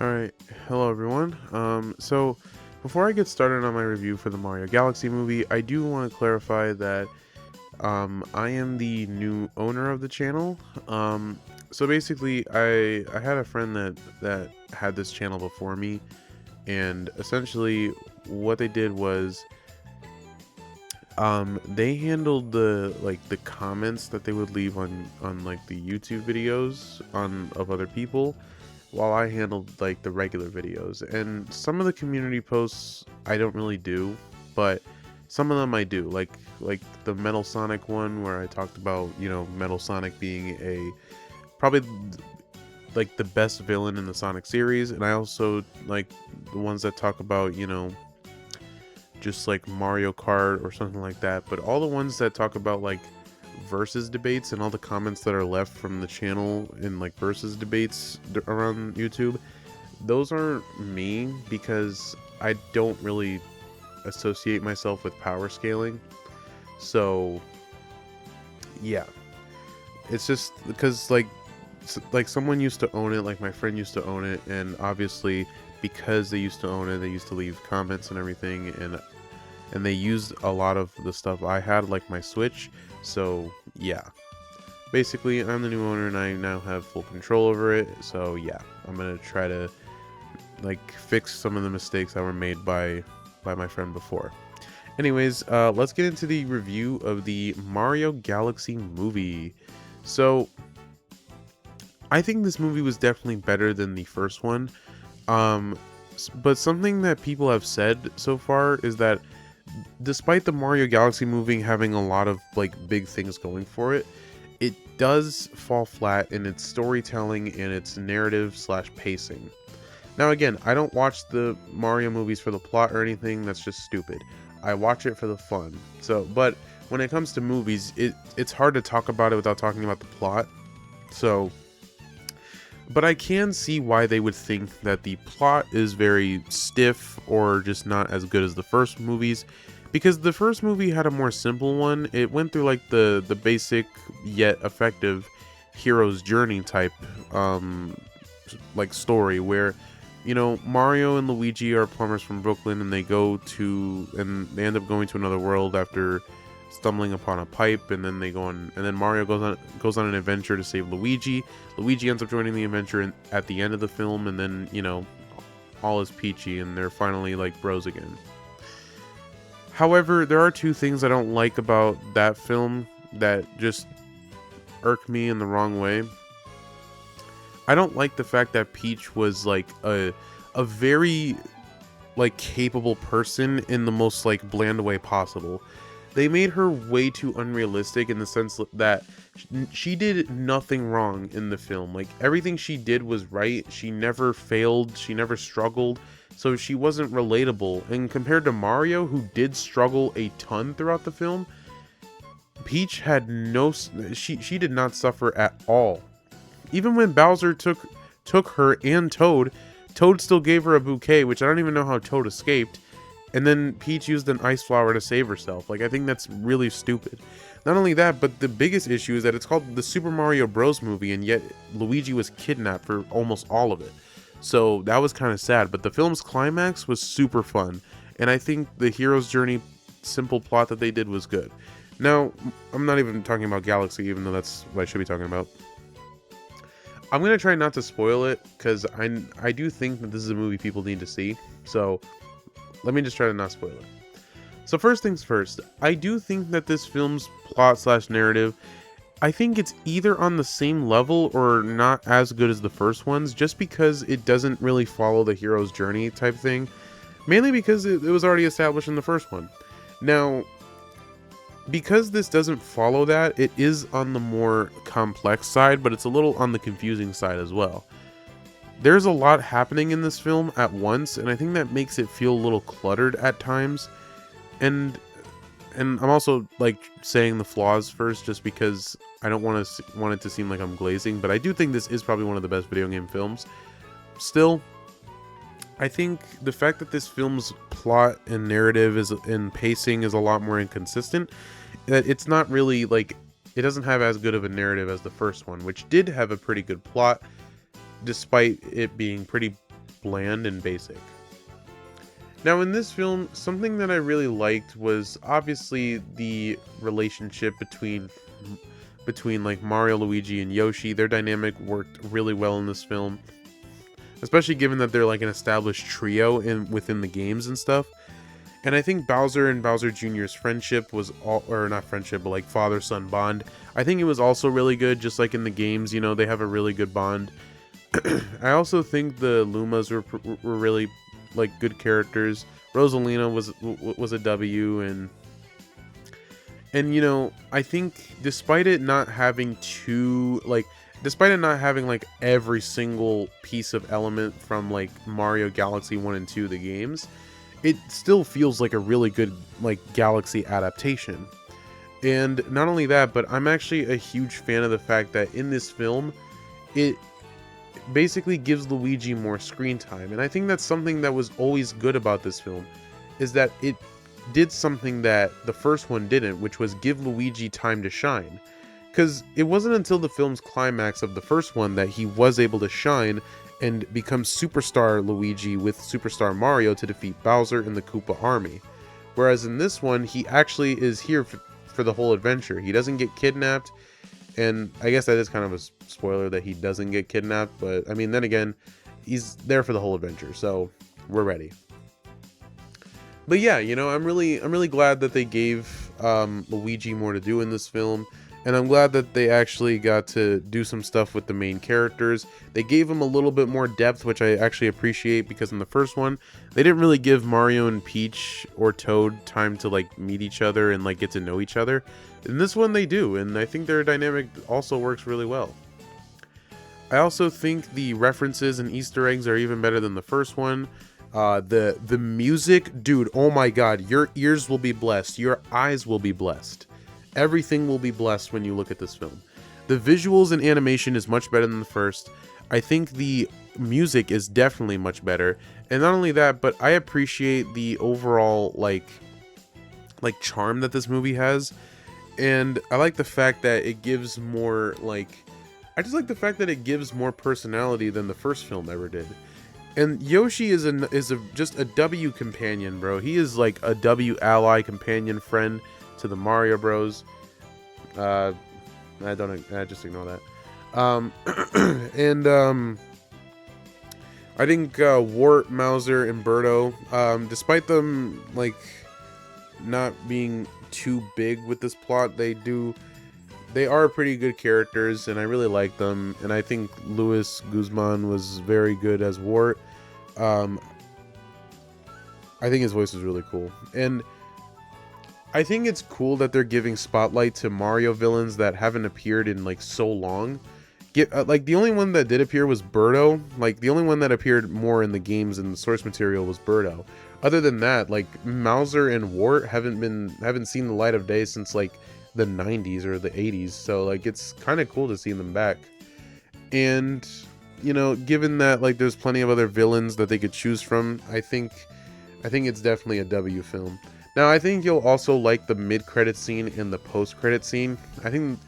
Alright, hello everyone. So before I get started on my review for the Mario Galaxy movie, I do want to clarify that I am the new owner of the channel. So basically, I had a friend that had this channel before me, and essentially what they did was they handled the comments that they would leave on like the YouTube videos on of other people, while I handled like the regular videos. And some of the community posts I don't really do, but some of them I do. Like the Metal Sonic one where I talked about, Metal Sonic being a probably like the best villain in the Sonic series, and I also like the ones that talk about, just like Mario Kart or something like that. But all the ones that talk about like versus debates and all the comments that are left from the channel in like versus debates around YouTube, those aren't me, because I don't really associate myself with power scaling. So yeah, it's just because like someone used to own it, like my friend used to own it, and obviously because they used to own it, they used to leave comments and everything, and they used a lot of the stuff I had, like my Switch. So yeah, basically I'm the new owner and I now have full control over it. So yeah, I'm gonna try to like fix some of the mistakes that were made by my friend before. Anyways, let's get into the review of the Mario Galaxy movie. So I think this movie was definitely better than the first one. um but something that people have said so far is that despite the Mario Galaxy movie having a lot of like big things going for it, it does fall flat in its storytelling and its narrative slash pacing. Now again, I don't watch the Mario movies for the plot or anything. That's just stupid. I watch it for the fun. So, but when it comes to movies, it's hard to talk about it without talking about the plot. So, but I can see why they would think that the plot is very stiff or just not as good as the first movies, because the first movie had a more simple one. It went through like the basic yet effective hero's journey type like story where, Mario and Luigi are plumbers from Brooklyn, and they end up going to another world after stumbling upon a pipe, and then Mario goes on an adventure to save Luigi. Luigi ends up joining the adventure at the end of the film, and then, all is peachy and they're finally like bros again. However, there are two things I don't like about that film that just irk me in the wrong way. I don't like the fact that Peach was like a very like capable person in the most like bland way possible. They made her way too unrealistic in the sense that she did nothing wrong in the film. Like everything she did was right. She never failed. She never struggled. So she wasn't relatable. And compared to Mario, who did struggle a ton throughout the film, Peach had she did not suffer at all. Even when Bowser took her and Toad still gave her a bouquet, which I don't even know how Toad escaped. And then Peach used an ice flower to save herself. Like, I think that's really stupid. Not only that, but the biggest issue is that it's called the Super Mario Bros. Movie, and yet Luigi was kidnapped for almost all of it. So that was kind of sad, but the film's climax was super fun. And I think the hero's journey simple plot that they did was good. Now, I'm not even talking about Galaxy, even though that's what I should be talking about. I'm going to try not to spoil it, because I do think that this is a movie people need to see. So let me just try to not spoil it. So first things first, I do think that this film's plot slash narrative, I think it's either on the same level or not as good as the first ones, just because it doesn't really follow the hero's journey type thing. Mainly because it was already established in the first one. Now, because this doesn't follow that, it is on the more complex side, but it's a little on the confusing side as well. There's a lot happening in this film at once, and I think that makes it feel a little cluttered at times. And I'm also like saying the flaws first, just because I don't want it to seem like I'm glazing, but I do think this is probably one of the best video game films. Still, I think the fact that this film's plot and narrative and pacing is a lot more inconsistent, that it's not really like, it doesn't have as good of a narrative as the first one, which did have a pretty good plot, despite it being pretty bland and basic. Now in this film, something that I really liked was obviously the relationship between like Mario, Luigi, and Yoshi. Their dynamic worked really well in this film, especially given that they're like an established trio within the games and stuff. And I think Bowser and Bowser Jr.'s friendship was all, or not friendship, but like father-son bond. I think it was also really good, just like in the games, you know, they have a really good bond. I also think the Lumas were really like good characters. Rosalina was a W, and you know, I think despite it not having like every single piece of element from like Mario Galaxy 1 and 2, the games, it still feels like a really good like Galaxy adaptation. And not only that, but I'm actually a huge fan of the fact that in this film, it basically gives Luigi more screen time. And I think that's something that was always good about this film, is that it did something that the first one didn't, which was give Luigi time to shine. Because it wasn't until the film's climax of the first one that he was able to shine and become Superstar Luigi with Superstar Mario to defeat Bowser and the Koopa army. Whereas in this one, he actually is here for the whole adventure. He doesn't get kidnapped, and I guess that is kind of a spoiler that he doesn't get kidnapped, but I mean, then again, he's there for the whole adventure, so we're ready. But yeah, you know, I'm really glad that they gave Luigi more to do in this film. And I'm glad that they actually got to do some stuff with the main characters. They gave them a little bit more depth, which I actually appreciate, because in the first one, they didn't really give Mario and Peach or Toad time to like meet each other and like get to know each other. In this one, they do, and I think their dynamic also works really well. I also think the references and Easter eggs are even better than the first one. The music, dude, oh my god, your ears will be blessed, your eyes will be blessed. Everything will be blessed when you look at this film. The visuals and animation is much better than the first. I think the music is definitely much better. And not only that, but I appreciate the overall like charm that this movie has. And I like the fact that it gives more I just like the fact that it gives more personality than the first film ever did. And Yoshi is just a W companion, bro. He is like a W ally, companion, friend to the Mario Bros. I just ignore that. I think Wart, Mauser, and Birdo, despite them like not being too big with this plot, they are pretty good characters, and I really like them. And I think Luis Guzman was very good as Wart. I think his voice was really cool, and I think it's cool that they're giving spotlight to Mario villains that haven't appeared in like so long. Like the only one that did appear was Birdo. Like the only one that appeared more in the games and the source material was Birdo. Other than that, like Mauser and Wart haven't seen the light of day since like the 90s or the 80s. So like it's kind of cool to see them back. And you know, given that like there's plenty of other villains that they could choose from, I think it's definitely a W film. Now, I think you'll also like the mid-credit scene and the post-credit scene. I think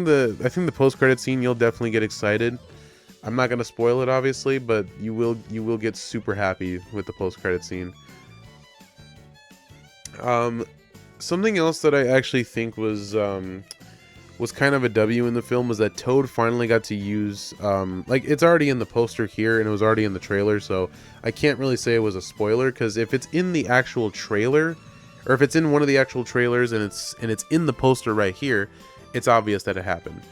the post-credit scene, you'll definitely get excited. I'm not gonna spoil it, obviously, but you will get super happy with the post-credit scene. Something else that I actually think was kind of a W in the film was that Toad finally got to use, like it's already in the poster here and it was already in the trailer, so I can't really say it was a spoiler, because if it's in the actual trailer, or if it's in one of the actual trailers and it's in the poster right here, it's obvious that it happened.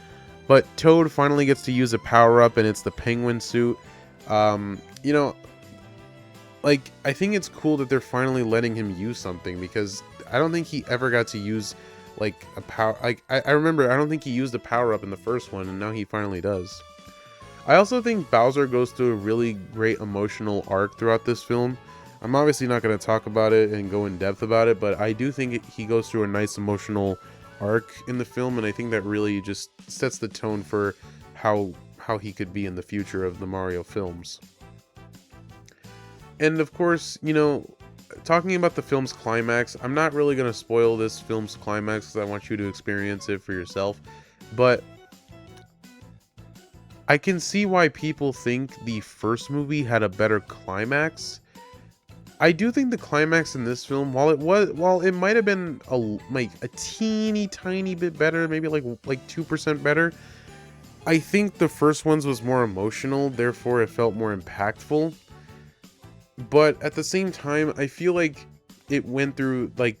But Toad finally gets to use a power-up, and it's the penguin suit. You know, like, I think it's cool that they're finally letting him use something, because I don't think he ever got to use like a power, like I remember I don't think he used a power-up in the first one, and now he finally does. I also think Bowser goes through a really great emotional arc throughout this film. I'm obviously not going to talk about it and go in depth about it, but I do think he goes through a nice emotional arc in the film, and I think that really just sets the tone for how he could be in the future of the Mario films. And of course, you know, talking about the film's climax, I'm not really going to spoil this film's climax because I want you to experience it for yourself. But I can see why people think the first movie had a better climax. I do think the climax in this film, while it might have been a teeny tiny bit better, maybe like 2% better, I think the first one's was more emotional, therefore it felt more impactful. But at the same time, I feel like it went through I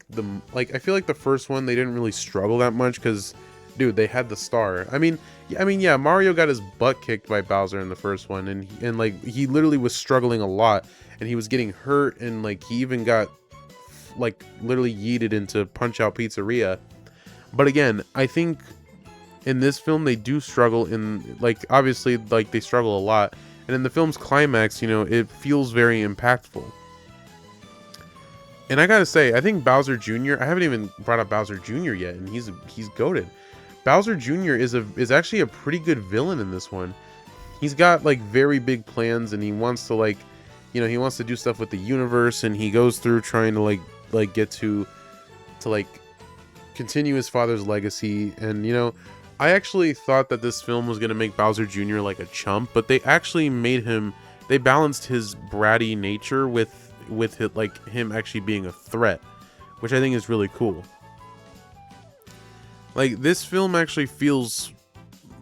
feel like the first one they didn't really struggle that much because, dude, they had the star. Yeah, Mario got his butt kicked by Bowser in the first one, and like he literally was struggling a lot, and he was getting hurt, and like he even got like literally yeeted into Punch Out Pizzeria. But again, I think in this film they do struggle in, like, obviously, like, they struggle a lot, and in the film's climax, you know, it feels very impactful. And I gotta say, I think Bowser Jr. I haven't even brought up Bowser Jr. yet, and he's goated. Bowser Jr. is actually a pretty good villain in this one. He's got like very big plans, and he wants to, like, you know, he wants to do stuff with the universe, and he goes through trying to like get to like continue his father's legacy. And, you know, I actually thought that this film was gonna make Bowser Jr. like a chump, but they actually they balanced his bratty nature with like him actually being a threat, which I think is really cool. Like, this film actually feels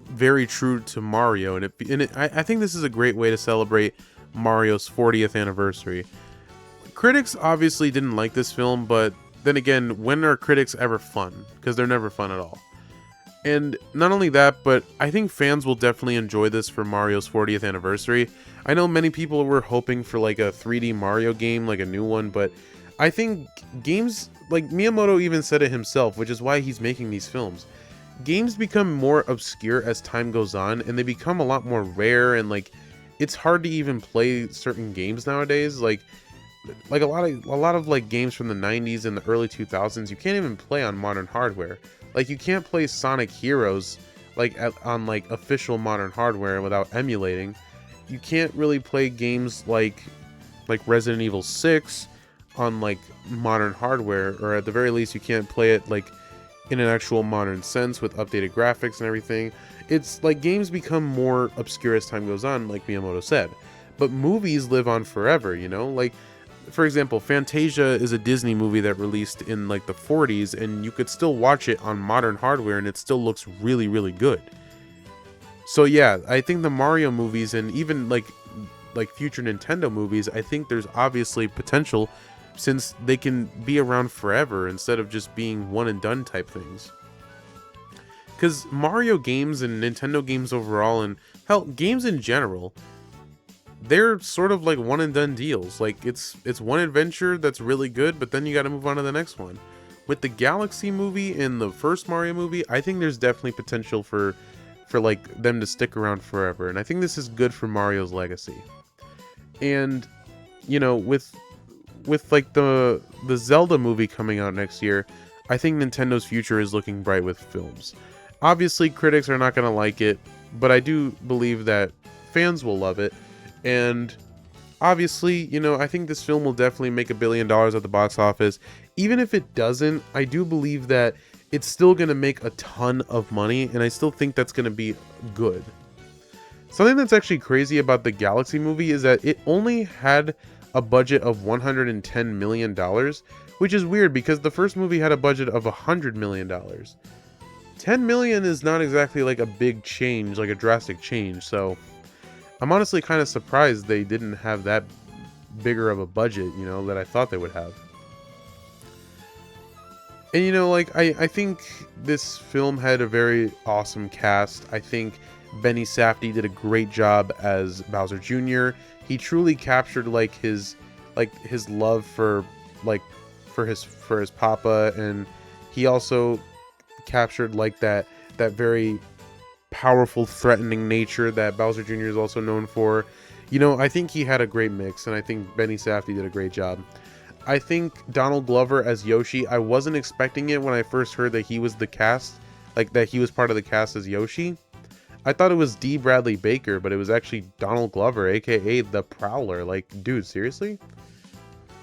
very true to Mario, and I think this is a great way to celebrate Mario's 40th anniversary. Critics obviously didn't like this film, but then again, when are critics ever fun? Because they're never fun at all. And not only that, but I think fans will definitely enjoy this for Mario's 40th anniversary. I know many people were hoping for like a 3D Mario game, like a new one, but I think games, like Miyamoto even said it himself, which is why he's making these films. Games become more obscure as time goes on, and they become a lot more rare, and like it's hard to even play certain games nowadays. Like a lot of like games from the 90s and the early 2000s, you can't even play on modern hardware. Like, you can't play Sonic Heroes like on like official modern hardware without emulating. You can't really play games like Resident Evil 6 on like modern hardware, or at the very least you can't play it like in an actual modern sense with updated graphics and everything. It's like games become more obscure as time goes on, like Miyamoto said. But movies live on forever, you know? Like, for example, Fantasia is a Disney movie that released in like the 40s, and you could still watch it on modern hardware and it still looks really, really good. So yeah, I think the Mario movies, and even like future Nintendo movies, I think there's obviously potential, since they can be around forever instead of just being one and done type things. Because Mario games and Nintendo games overall, and hell, games in general, they're sort of like one and done deals. Like, it's one adventure that's really good, but then you got to move on to the next one. With the Galaxy movie and the first Mario movie, I think there's definitely potential for like them to stick around forever, and I think this is good for Mario's legacy. And, you know, with like the Zelda movie coming out next year, I think Nintendo's future is looking bright with films. Obviously, critics are not going to like it, but I do believe that fans will love it. And obviously, you know, I think this film will definitely make $1 billion at the box office. Even if it doesn't, I do believe that it's still going to make a ton of money, and I still think that's going to be good. Something that's actually crazy about the Galaxy movie is that it only had a budget of $110 million, which is weird because the first movie had a budget of $100 million. $10 million is not exactly like a big change, like a drastic change, so I'm honestly kind of surprised they didn't have that bigger of a budget, you know, that I thought they would have. And, you know, like, I think this film had a very awesome cast. I think Benny Safdie did a great job as Bowser Jr. He truly captured like his love for his papa, and he also captured like that very powerful, threatening nature that Bowser Jr. is also known for. You know, I think he had a great mix, and I think Benny Safdie did a great job. I think Donald Glover as Yoshi, I wasn't expecting it when I first heard that he was the cast, like that he was part of the cast as Yoshi. I thought it was D. Bradley Baker, but it was actually Donald Glover, aka the Prowler. Like, dude, seriously?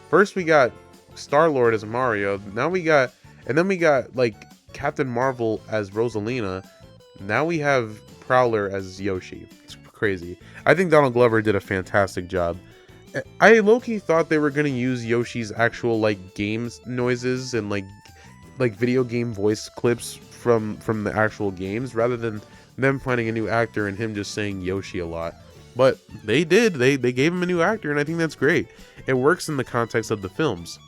First we got Star-Lord as Mario, then we got like Captain Marvel as Rosalina. Now we have Prowler as Yoshi. crazy. I think Donald Glover did a fantastic job. I low-key thought they were gonna use Yoshi's actual like games noises and like video game voice clips from the actual games, rather than them finding a new actor and him just saying Yoshi a lot. But they did. They gave him a new actor, and I think that's great. It works in the context of the films.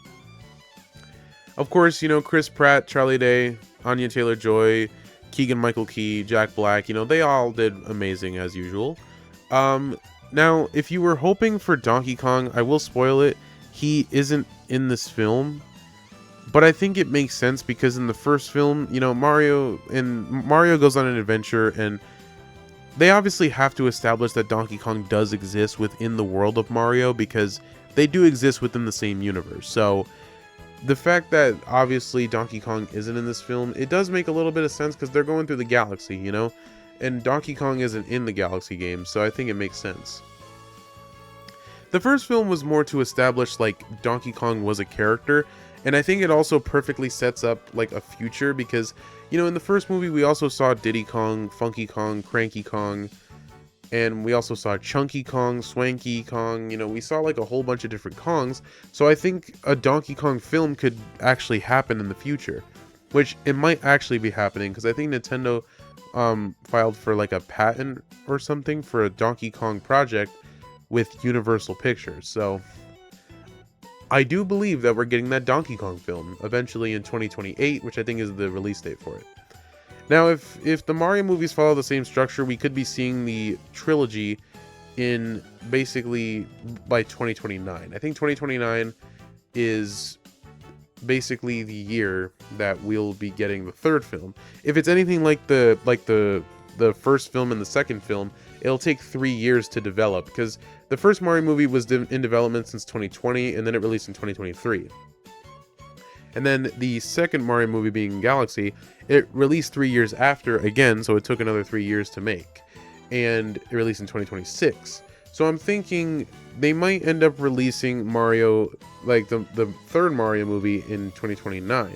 Of course, you know, Chris Pratt, Charlie Day, Anya Taylor-Joy, Keegan-Michael Key, Jack Black, you know, they all did amazing as usual. Now, if you were hoping for Donkey Kong, I will spoil it. He isn't in this film, but I think it makes sense because in the first film, you know, Mario goes on an adventure, and they obviously have to establish that Donkey Kong does exist within the world of Mario because they do exist within the same universe. So the fact that obviously Donkey Kong isn't in this film, it does make a little bit of sense because they're going through the galaxy, you know? And Donkey Kong isn't in the Galaxy game, so I think it makes sense. The first film was more to establish like Donkey Kong was a character, and I think it also perfectly sets up like a future because, you know, in the first movie we also saw Diddy Kong, Funky Kong, Cranky Kong, and we also saw Chunky Kong, Swanky Kong, you know, we saw like a whole bunch of different Kongs, so I think a Donkey Kong film could actually happen in the future, which it might actually be happening because I think Nintendo filed for like a patent or something for a Donkey Kong project with Universal Pictures. So I do believe that we're getting that Donkey Kong film eventually in 2028, which I think is the release date for it. Now, if the Mario movies follow the same structure, we could be seeing the trilogy in basically by 2029. I think 2029 is basically the year that we'll be getting the third film. If it's anything like the first film and the second film, it'll take 3 years to develop because the first Mario movie was in development since 2020, and then it released in 2023. And then the second Mario movie, being Galaxy, it released 3 years after again, so it took another 3 years to make, and it released in 2026. So I'm thinking they might end up releasing Mario, like the third Mario movie, in 2029.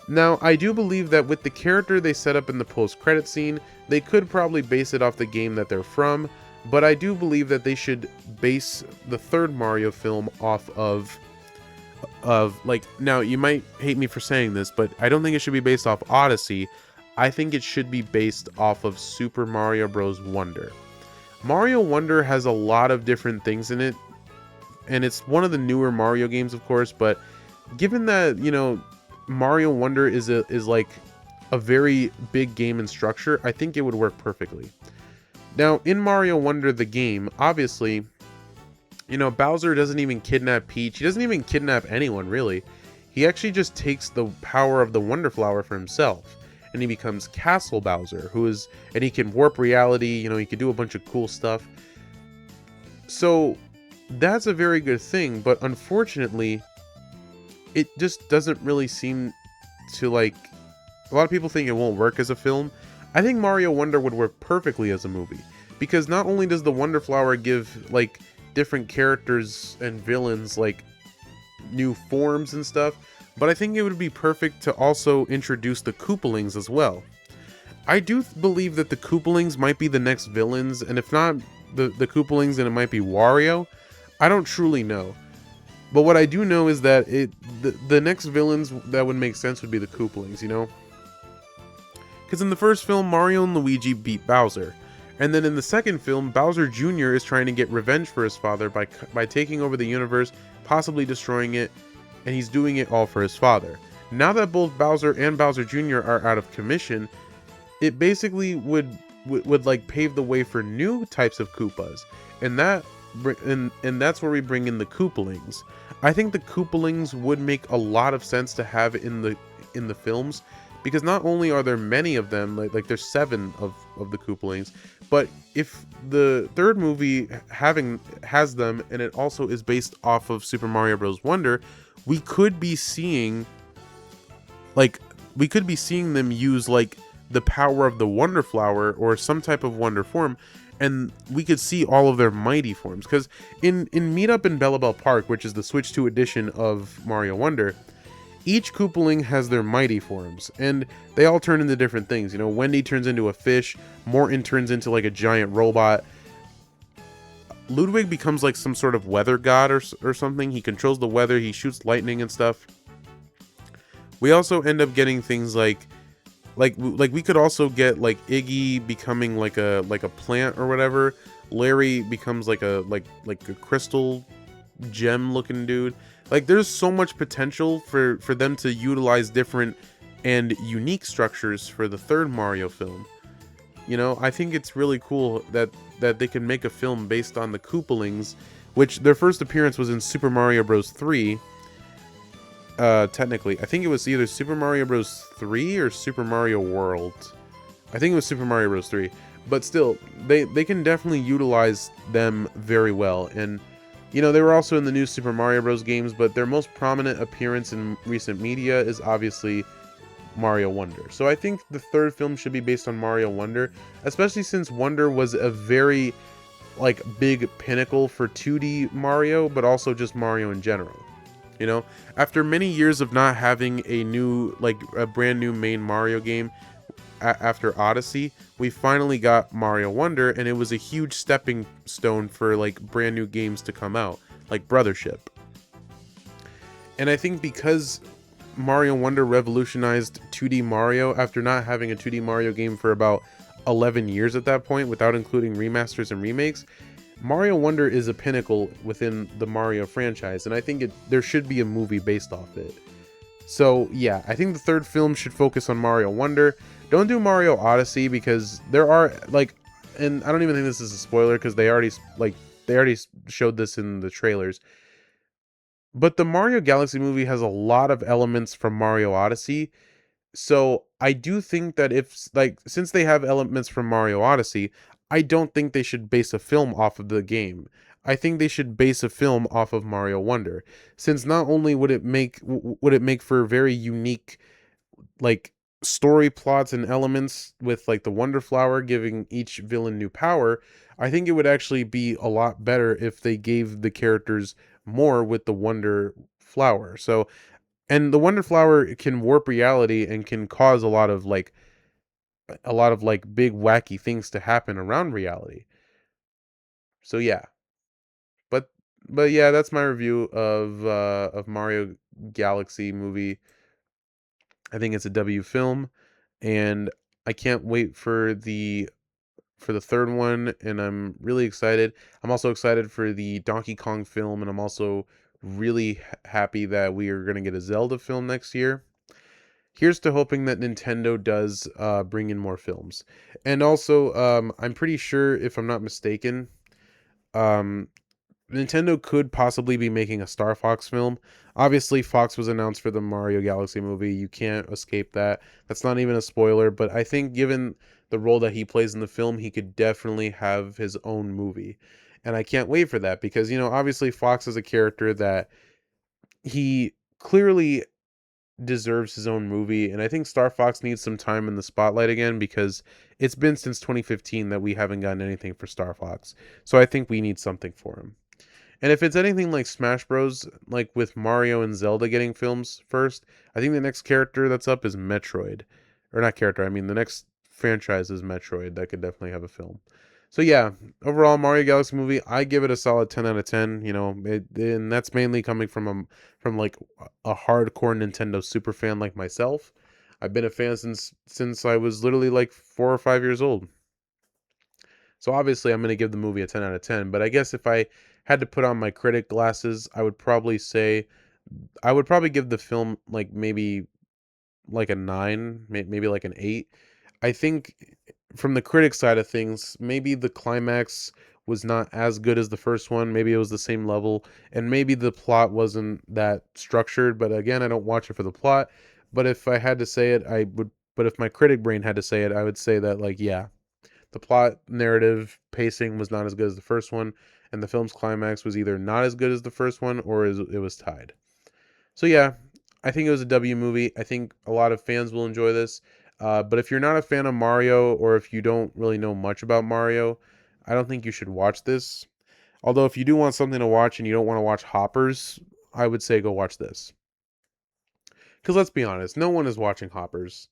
Now, I do believe that with the character they set up in the post-credit scene, they could probably base it off the game that they're from, but I do believe that they should base the third Mario film off of like, now you might hate me for saying this, but I don't think it should be based off Odyssey. I think it should be based off of Super Mario Bros. Wonder. Mario Wonder has a lot of different things in it, and it's one of the newer Mario games, of course, but given that, you know, Mario Wonder is like a very big game in structure, I think it would work perfectly. Now, in Mario Wonder, the game, obviously, you know, Bowser doesn't even kidnap Peach. He doesn't even kidnap anyone, really. He actually just takes the power of the Wonder Flower for himself, and he becomes Castle Bowser, and he can warp reality, you know, he can do a bunch of cool stuff. So, that's a very good thing, but unfortunately, it just doesn't really seem to, like, a lot of people think it won't work as a film. I think Mario Wonder would work perfectly as a movie, because not only does the Wonder Flower give, like, different characters and villains, like, new forms and stuff, but I think it would be perfect to also introduce the Koopalings as well. I do believe that the Koopalings might be the next villains, and if not the Koopalings, then it might be Wario. I don't truly know. But what I do know is that the next villains that would make sense would be the Koopalings, you know? Because in the first film, Mario and Luigi beat Bowser. And then in the second film, Bowser Jr. is trying to get revenge for his father by taking over the universe, possibly destroying it, and he's doing it all for his father. Now that both Bowser and Bowser Jr. are out of commission, it basically would like pave the way for new types of Koopas, and that's where we bring in the Koopalings. I think the Koopalings would make a lot of sense to have in the films, because not only are there many of them, like there's 7 of the Koopalings, but if the third movie has them, and it also is based off of Super Mario Bros. Wonder, we could be seeing them use like the power of the Wonder Flower or some type of Wonder form, and we could see all of their mighty forms. Because in Meet Up in Bellabelle Park, which is the Switch 2 edition of Mario Wonder, each Koopaling has their mighty forms, and they all turn into different things. You know, Wendy turns into a fish, Morton turns into like a giant robot, Ludwig becomes like some sort of weather god or something. He controls the weather. He shoots lightning and stuff. We also end up getting things like we could also get like Iggy becoming like a plant or whatever. Larry becomes like a crystal gem looking dude. Like there's so much potential for them to utilize different and unique structures for the third Mario film. You know, I think it's really cool that they can make a film based on the Koopalings, which their first appearance was in Super Mario Bros. 3. Technically, I think it was either Super Mario Bros. 3 or Super Mario World. I think it was Super Mario Bros. 3. But still, they can definitely utilize them very well. And, you know, they were also in the new Super Mario Bros. Games, but their most prominent appearance in recent media is obviously Mario Wonder. So I think the third film should be based on Mario Wonder, especially since Wonder was a very like big pinnacle for 2D Mario, but also just Mario in general. You know, after many years of not having a brand new main Mario game after Odyssey, we finally got Mario Wonder, and it was a huge stepping stone for like brand new games to come out, like Brothership. And I think because Mario Wonder revolutionized 2D Mario after not having a 2D Mario game for about 11 years at that point, without including remasters and remakes, Mario Wonder is a pinnacle within the Mario franchise, and I think there should be a movie based off it. So yeah, I think the third film should focus on Mario Wonder. Don't do Mario Odyssey because there are like, and I don't even think this is a spoiler because they already showed this in the trailers. But the Mario Galaxy movie has a lot of elements from Mario Odyssey. So I do think that if like since they have elements from Mario Odyssey, I don't think they should base a film off of the game. I think they should base a film off of Mario Wonder, since not only would it make for very unique like story plots and elements with like the Wonder Flower giving each villain new power. I think it would actually be a lot better if they gave the characters more with the Wonder Flower. So, and the Wonder Flower can warp reality and can cause a lot of like big wacky things to happen around reality. So yeah. But but yeah, that's my review of Mario Galaxy movie. I think it's a W film, and I can't wait for the third one, and I'm really excited. I'm also excited for the Donkey Kong film, and I'm also really happy that we are going to get a Zelda film next year. Here's to hoping that Nintendo does bring in more films. And also, I'm pretty sure, if I'm not mistaken, um, Nintendo could possibly be making a Star Fox film. Obviously, Fox was announced for the Mario Galaxy movie. You can't escape that. That's not even a spoiler, but I think given the role that he plays in the film, he could definitely have his own movie. And I can't wait for that because, you know, obviously Fox is a character that he clearly deserves his own movie, and I think Star Fox needs some time in the spotlight again because it's been since 2015 that we haven't gotten anything for Star Fox. So I think we need something for him. And if it's anything like Smash Bros, like with Mario and Zelda getting films first, I think the next character that's up is Metroid. Or not character, I mean the next franchise is Metroid. That could definitely have a film. So yeah, overall Mario Galaxy movie, I give it a solid 10 out of 10, you know, and that's mainly coming from like a hardcore Nintendo super fan like myself. I've been a fan since I was literally like 4 or 5 years old. So obviously, I'm going to give the movie a 10 out of 10. But I guess if I had to put on my critic glasses, I would probably give the film like maybe like a 9, maybe like an 8. I think from the critic side of things, maybe the climax was not as good as the first one. Maybe it was the same level, and maybe the plot wasn't that structured. But again, I don't watch it for the plot. But if I had to say it, I would. But if my critic brain had to say it, I would say that like yeah, the plot, narrative, pacing was not as good as the first one, and the film's climax was either not as good as the first one or it was tied. So yeah, I think it was a W movie. I think a lot of fans will enjoy this. But if you're not a fan of Mario or if you don't really know much about Mario, I don't think you should watch this. Although if you do want something to watch and you don't want to watch Hoppers, I would say go watch this. Because let's be honest, no one is watching Hoppers.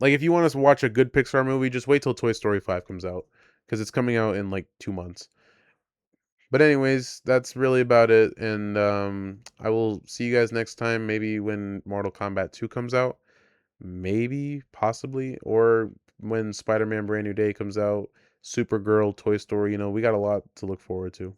Like, if you want to watch a good Pixar movie, just wait till Toy Story 5 comes out. Because it's coming out in like 2 months. But anyways, that's really about it, and I will see you guys next time. Maybe when Mortal Kombat 2 comes out, maybe, possibly, or when Spider-Man Brand New Day comes out, Supergirl, Toy Story. We got a lot to look forward to.